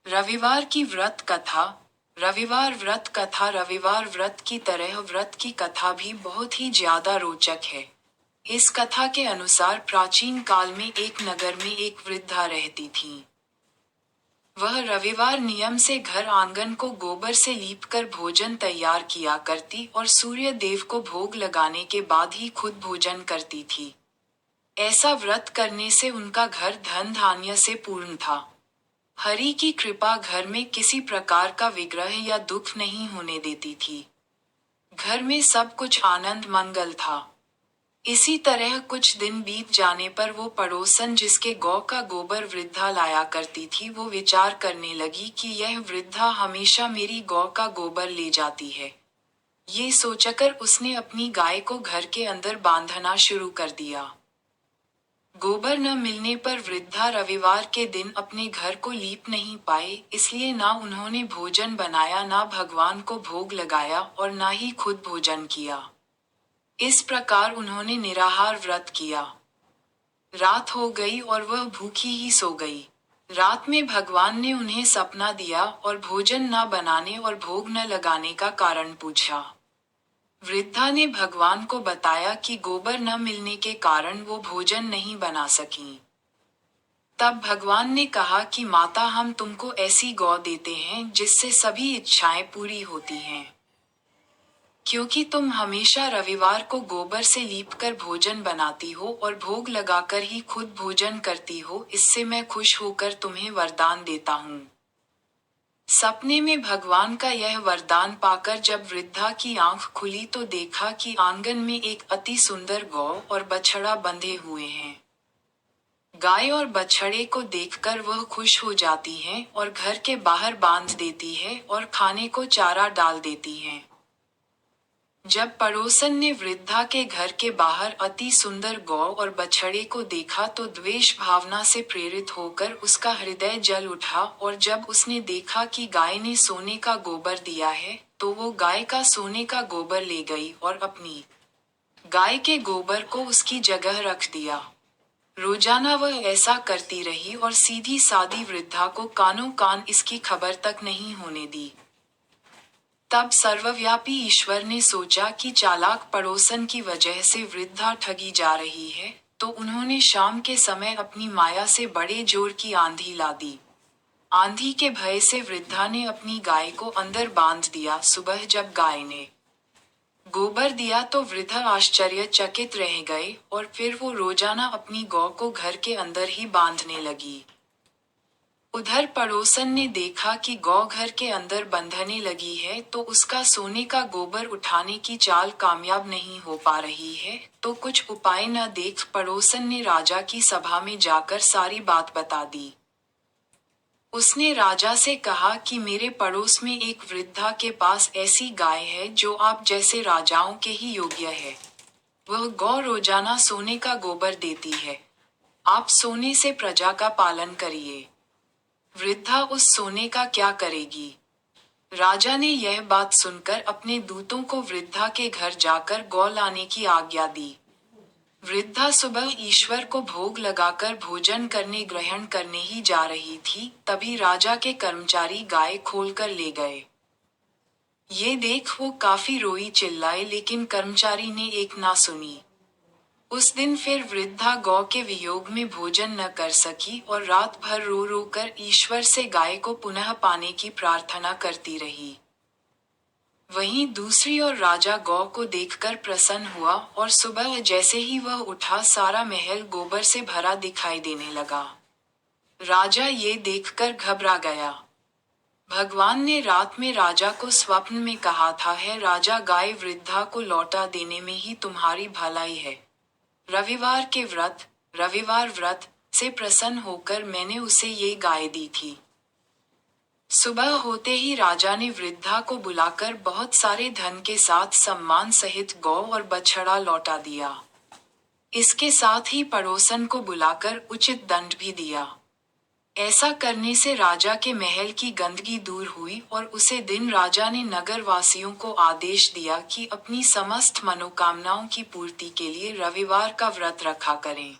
रविवार की व्रत कथा। रविवार व्रत कथा रविवार व्रत की तरह व्रत की कथा भी बहुत ही ज्यादा रोचक है। इस कथा के अनुसार प्राचीन काल में एक नगर में एक वृद्धा रहती थी। वह रविवार नियम से घर आंगन को गोबर से लीपकर भोजन तैयार किया करती और सूर्य देव को भोग लगाने के बाद ही खुद भोजन करती थी। ऐसा व्रत करने से उनका घर धन धान्य से पूर्ण था। हरि की कृपा घर में किसी प्रकार का विग्रह या दुख नहीं होने देती थी। घर में सब कुछ आनंद मंगल था। इसी तरह कुछ दिन बीत जाने पर वो पड़ोसन जिसके गौ का गोबर वृद्धा लाया करती थी, वो विचार करने लगी कि यह वृद्धा हमेशा मेरी गौ का गोबर ले जाती है। ये सोचकर उसने अपनी गाय को घर के अंदर बांधना शुरू कर दिया। गोबर न मिलने पर वृद्धा रविवार के दिन अपने घर को लीप नहीं पाए, इसलिए ना उन्होंने भोजन बनाया, ना भगवान को भोग लगाया और ना ही खुद भोजन किया। इस प्रकार उन्होंने निराहार व्रत किया। रात हो गई और वह भूखी ही सो गई। रात में भगवान ने उन्हें सपना दिया और भोजन न बनाने और भोग न लगाने का कारण पूछा। वृद्धा ने भगवान को बताया कि गोबर न मिलने के कारण वो भोजन नहीं बना सकी। तब भगवान ने कहा कि माता, हम तुमको ऐसी गौ देते हैं जिससे सभी इच्छाएं पूरी होती हैं। क्योंकि तुम हमेशा रविवार को गोबर से लीपकर भोजन बनाती हो और भोग लगाकर ही खुद भोजन करती हो, इससे मैं खुश होकर तुम्हें वरदान देता हूँ। सपने में भगवान का यह वरदान पाकर जब वृद्धा की आंख खुली तो देखा कि आंगन में एक अति सुंदर गौ और बछड़ा बंधे हुए हैं। गाय और बछड़े को देखकर वह खुश हो जाती हैं और घर के बाहर बांध देती है और खाने को चारा डाल देती हैं। जब पड़ोसन ने वृद्धा के घर के बाहर अति सुंदर गौ और बछड़े को देखा तो द्वेष भावना से प्रेरित होकर उसका हृदय जल उठा, और जब उसने देखा कि गाय ने सोने का गोबर दिया है तो वो गाय का सोने का गोबर ले गई और अपनी गाय के गोबर को उसकी जगह रख दिया। रोजाना वह ऐसा करती रही और सीधी सादी वृद्धा को कानों कान इसकी खबर तक नहीं होने दी। तब सर्वव्यापी ईश्वर ने सोचा कि चालाक पड़ोसन की वजह से वृद्धा ठगी जा रही है, तो उन्होंने शाम के समय अपनी माया से बड़े जोर की आंधी ला दी। आंधी के भय से वृद्धा ने अपनी गाय को अंदर बांध दिया। सुबह जब गाय ने गोबर दिया तो वृद्ध आश्चर्यचकित रह गए और फिर वो रोजाना अपनी गौ को घर के अंदर ही बांधने लगी। उधर पड़ोसन ने देखा कि गौ घर के अंदर बंधने लगी है तो उसका सोने का गोबर उठाने की चाल कामयाब नहीं हो पा रही है, तो कुछ उपाय न देख पड़ोसन ने राजा की सभा में जाकर सारी बात बता दी। उसने राजा से कहा कि मेरे पड़ोस में एक वृद्धा के पास ऐसी गाय है जो आप जैसे राजाओं के ही योग्य है। वह गौ रोजाना सोने का गोबर देती है। आप सोने से प्रजा का पालन करिए। वृद्धा उस सोने का क्या करेगी? राजा ने यह बात सुनकर अपने दूतों को वृद्धा के घर जाकर गौ लाने की आज्ञा दी। वृद्धा सुबह ईश्वर को भोग लगाकर भोजन ग्रहण करने ही जा रही थी, तभी राजा के कर्मचारी गाय खोलकर ले गए। ये देख वो काफी रोई चिल्लाए, लेकिन कर्मचारी ने एक ना सुनी। उस दिन फिर वृद्धा गौ के वियोग में भोजन न कर सकी और रात भर रो रो कर ईश्वर से गाय को पुनः पाने की प्रार्थना करती रही। वहीं दूसरी ओर राजा गौ को देखकर प्रसन्न हुआ और सुबह जैसे ही वह उठा सारा महल गोबर से भरा दिखाई देने लगा। राजा ये देखकर घबरा गया। भगवान ने रात में राजा को स्वप्न में कहा था, है राजा, गाय वृद्धा को लौटा देने में ही तुम्हारी भलाई है। रविवार व्रत से प्रसन्न होकर मैंने उसे ये गाय दी थी। सुबह होते ही राजा ने वृद्धा को बुलाकर बहुत सारे धन के साथ सम्मान सहित गौ और बछड़ा लौटा दिया। इसके साथ ही पड़ोसन को बुलाकर उचित दंड भी दिया। ऐसा करने से राजा के महल की गंदगी दूर हुई और उसे दिन राजा ने नगर वासियों को आदेश दिया कि अपनी समस्त मनोकामनाओं की पूर्ति के लिए रविवार का व्रत रखा करें।